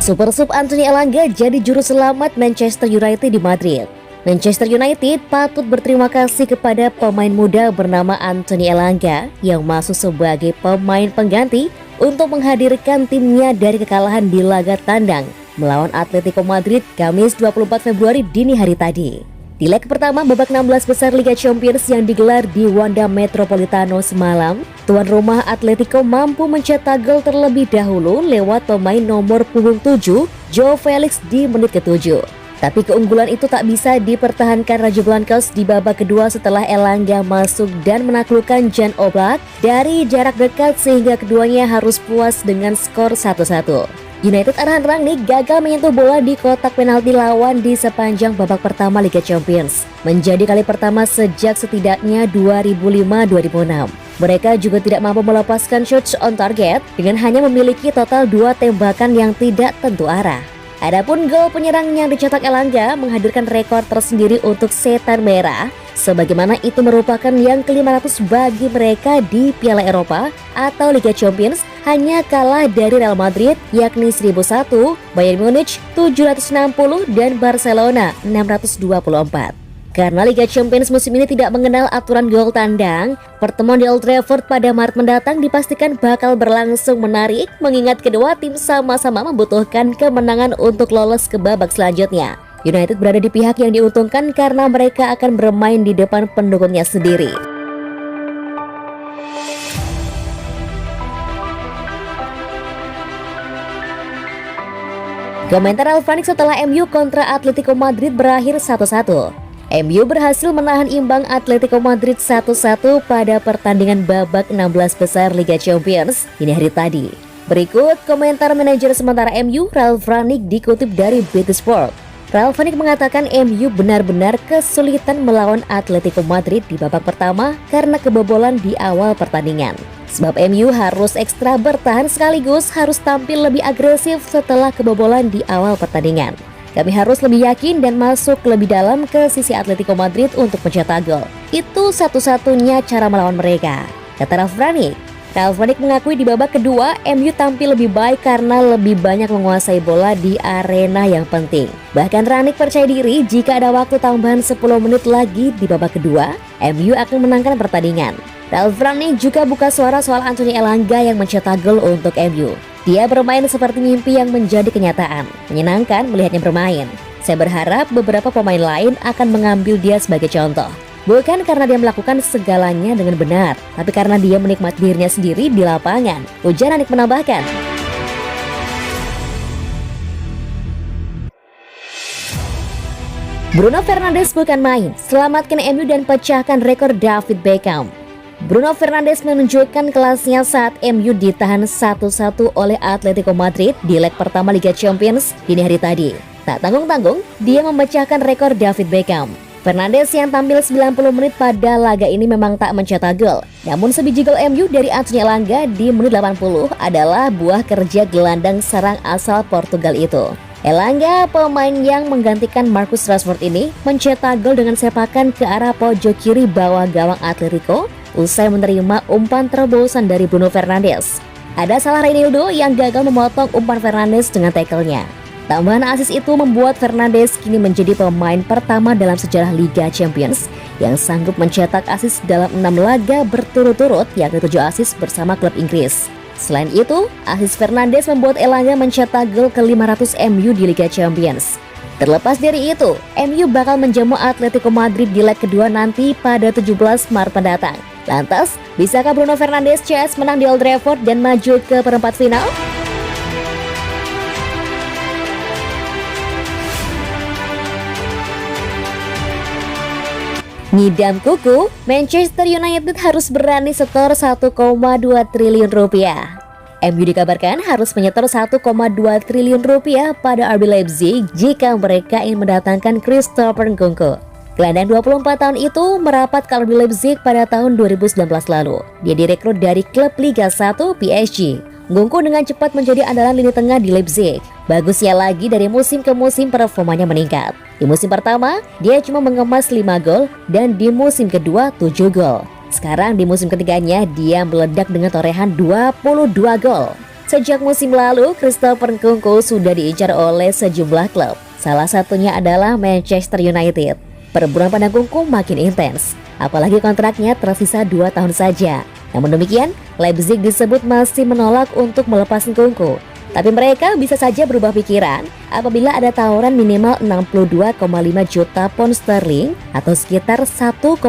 Super Sub Anthony Elanga jadi juru selamat Manchester United di Madrid. Manchester United patut berterima kasih kepada pemain muda bernama Anthony Elanga yang masuk sebagai pemain pengganti untuk menghadirkan timnya dari kekalahan di laga tandang melawan Atletico Madrid Kamis 24 Februari dini hari tadi. Di leg pertama babak 16 besar Liga Champions yang digelar di Wanda Metropolitano semalam, tuan rumah Atletico mampu mencetak gol terlebih dahulu lewat pemain nomor punggung 7, Joao Felix di menit ke-7. Tapi keunggulan itu tak bisa dipertahankan Raja Blancos di babak kedua setelah Elanga masuk dan menaklukkan Jan Oblak dari jarak dekat sehingga keduanya harus puas dengan skor 1-1. United arahan Rangnick gagal menyentuh bola di kotak penalti lawan di sepanjang babak pertama Liga Champions. Menjadi kali pertama sejak setidaknya 2005-2006. Mereka juga tidak mampu melepaskan shots on target dengan hanya memiliki total 2 tembakan yang tidak tentu arah. Adapun gol penyerang yang dicetak Elanga menghadirkan rekor tersendiri untuk Setan Merah, sebagaimana itu merupakan yang ke-500 bagi mereka di Piala Eropa atau Liga Champions, hanya kalah dari Real Madrid yakni 1001, Bayern Munich 760 dan Barcelona 624. Karena Liga Champions musim ini tidak mengenal aturan gol tandang, pertemuan di Old Trafford pada Maret mendatang dipastikan bakal berlangsung menarik mengingat kedua tim sama-sama membutuhkan kemenangan untuk lolos ke babak selanjutnya. United berada di pihak yang diuntungkan karena mereka akan bermain di depan pendukungnya sendiri. Komentar Ralf Rangnick setelah MU kontra Atletico Madrid berakhir 1-1. MU berhasil menahan imbang Atletico Madrid 1-1 pada pertandingan babak 16 besar Liga Champions dini hari tadi. Berikut komentar manajer sementara MU Ralf Rangnick dikutip dari BT Sport. Ralf Rangnick mengatakan MU benar-benar kesulitan melawan Atletico Madrid di babak pertama karena kebobolan di awal pertandingan. Sebab MU harus ekstra bertahan sekaligus harus tampil lebih agresif setelah kebobolan di awal pertandingan. Kami harus lebih yakin dan masuk lebih dalam ke sisi Atletico Madrid untuk mencetak gol. Itu satu-satunya cara melawan mereka, kata Ralf Rangnick. Ralf Rangnick mengakui di babak kedua MU tampil lebih baik karena lebih banyak menguasai bola di arena yang penting. Bahkan Rangnick percaya diri jika ada waktu tambahan 10 menit lagi di babak kedua, MU akan menangkan pertandingan. Ralf Rangnick juga buka suara soal Anthony Elanga yang mencetak gol untuk MU. Dia bermain seperti mimpi yang menjadi kenyataan. Menyenangkan melihatnya bermain. Saya berharap beberapa pemain lain akan mengambil dia sebagai contoh. Bukan karena dia melakukan segalanya dengan benar, tapi karena dia menikmati dirinya sendiri di lapangan. Ujar Rangnick menambahkan. Bruno Fernandes bukan main, selamatkan MU dan pecahkan rekor David Beckham. Bruno Fernandes menunjukkan kelasnya saat MU ditahan 1-1 oleh Atletico Madrid di leg pertama Liga Champions dini hari tadi. Tak tanggung-tanggung, dia memecahkan rekor David Beckham. Fernandes yang tampil 90 menit pada laga ini memang tak mencetak gol. Namun sebiji gol MU dari Anthony Elanga di menit 80 adalah buah kerja gelandang serang asal Portugal itu. Elanga, pemain yang menggantikan Marcus Rashford ini, mencetak gol dengan sepakan ke arah pojok kiri bawah gawang Atletico usai menerima umpan terobosan dari Bruno Fernandes. Ada salah Reinildo yang gagal memotong umpan Fernandes dengan tackle-nya. Tambahan assist itu membuat Fernandes kini menjadi pemain pertama dalam sejarah Liga Champions yang sanggup mencetak assist dalam 6 laga berturut-turut, yakni 7 assist bersama klub Inggris. Selain itu, assist Fernandes membuat Elanga mencetak gol ke-500 MU di Liga Champions. Terlepas dari itu, MU bakal menjamu Atletico Madrid di leg kedua nanti pada 17 Maret mendatang. Lantas, bisakah Bruno Fernandes CS menang di Old Trafford dan maju ke perempat final? Ngidam kuku, Manchester United harus berani setor 1,2 triliun rupiah. MU dikabarkan harus menyetor 1,2 triliun rupiah pada RB Leipzig jika mereka ingin mendatangkan Christopher Nkunku. Gelandang 24 tahun itu merapat ke RB Leipzig pada tahun 2019 lalu. Dia direkrut dari klub Liga 1 PSG. Nkunku dengan cepat menjadi andalan lini tengah di Leipzig. Bagusnya lagi dari musim ke musim performanya meningkat. Di musim pertama, dia cuma mengemas 5 gol dan di musim kedua 7 gol. Sekarang di musim ketiganya dia meledak dengan torehan 22 gol. Sejak musim lalu, Christopher Nkunku sudah diincar oleh sejumlah klub. Salah satunya adalah Manchester United. Perburuan pada Nkunku makin intens, apalagi kontraknya tersisa 2 tahun saja. Namun demikian, Leipzig disebut masih menolak untuk melepas Nkunku. Tapi mereka bisa saja berubah pikiran apabila ada tawaran minimal 62,5 juta pound sterling atau sekitar 1,2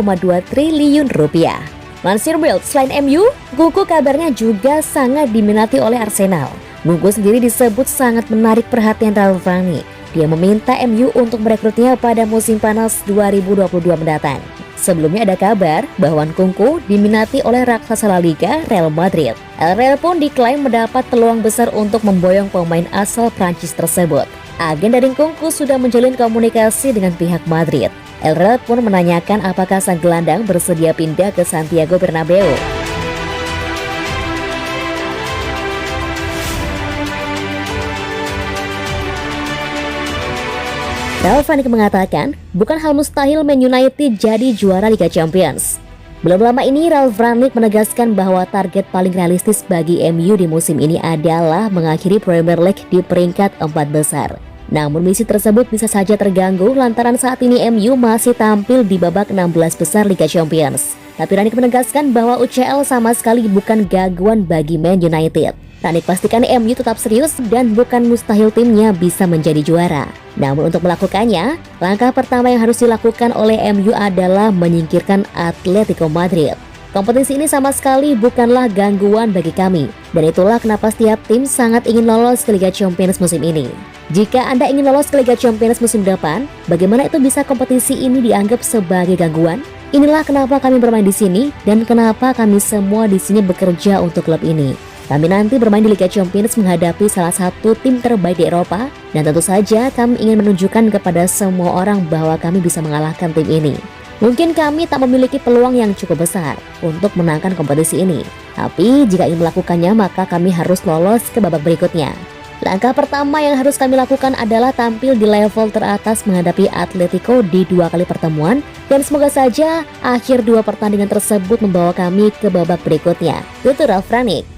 triliun rupiah. Lansir Bild, selain MU, Nkunku kabarnya juga sangat diminati oleh Arsenal. Nkunku sendiri disebut sangat menarik perhatian Ralf Rangnick. Dia meminta MU untuk merekrutnya pada musim panas 2022 mendatang. Sebelumnya ada kabar bahwa Nkunku diminati oleh raksasa La Liga Real Madrid. El Real pun diklaim mendapat peluang besar untuk memboyong pemain asal Prancis tersebut. Agen dari Nkunku sudah menjalin komunikasi dengan pihak Madrid. El Real pun menanyakan apakah sang gelandang bersedia pindah ke Santiago Bernabeu. Ralf Rangnick mengatakan, bukan hal mustahil Man United jadi juara Liga Champions. Belum lama ini Ralf Rangnick menegaskan bahwa target paling realistis bagi MU di musim ini adalah mengakhiri Premier League di peringkat 4 besar. Namun misi tersebut bisa saja terganggu lantaran saat ini MU masih tampil di babak 16 besar Liga Champions. Tapi Rangnick menegaskan bahwa UCL sama sekali bukan gangguan bagi Man United. Rangnick pastikan MU tetap serius dan bukan mustahil timnya bisa menjadi juara. Namun untuk melakukannya, langkah pertama yang harus dilakukan oleh MU adalah menyingkirkan Atletico Madrid. Kompetisi ini sama sekali bukanlah gangguan bagi kami, dan itulah kenapa setiap tim sangat ingin lolos ke Liga Champions musim ini. Jika Anda ingin lolos ke Liga Champions musim depan, bagaimana itu bisa kompetisi ini dianggap sebagai gangguan? Inilah kenapa kami bermain di sini dan kenapa kami semua di sini bekerja untuk klub ini. Kami nanti bermain di Liga Champions menghadapi salah satu tim terbaik di Eropa, dan tentu saja kami ingin menunjukkan kepada semua orang bahwa kami bisa mengalahkan tim ini. Mungkin kami tak memiliki peluang yang cukup besar untuk menangkan kompetisi ini, tapi jika ingin melakukannya maka kami harus lolos ke babak berikutnya. Langkah pertama yang harus kami lakukan adalah tampil di level teratas menghadapi Atletico di 2 kali pertemuan, dan semoga saja akhir 2 pertandingan tersebut membawa kami ke babak berikutnya. Itu Ralf Rangnick.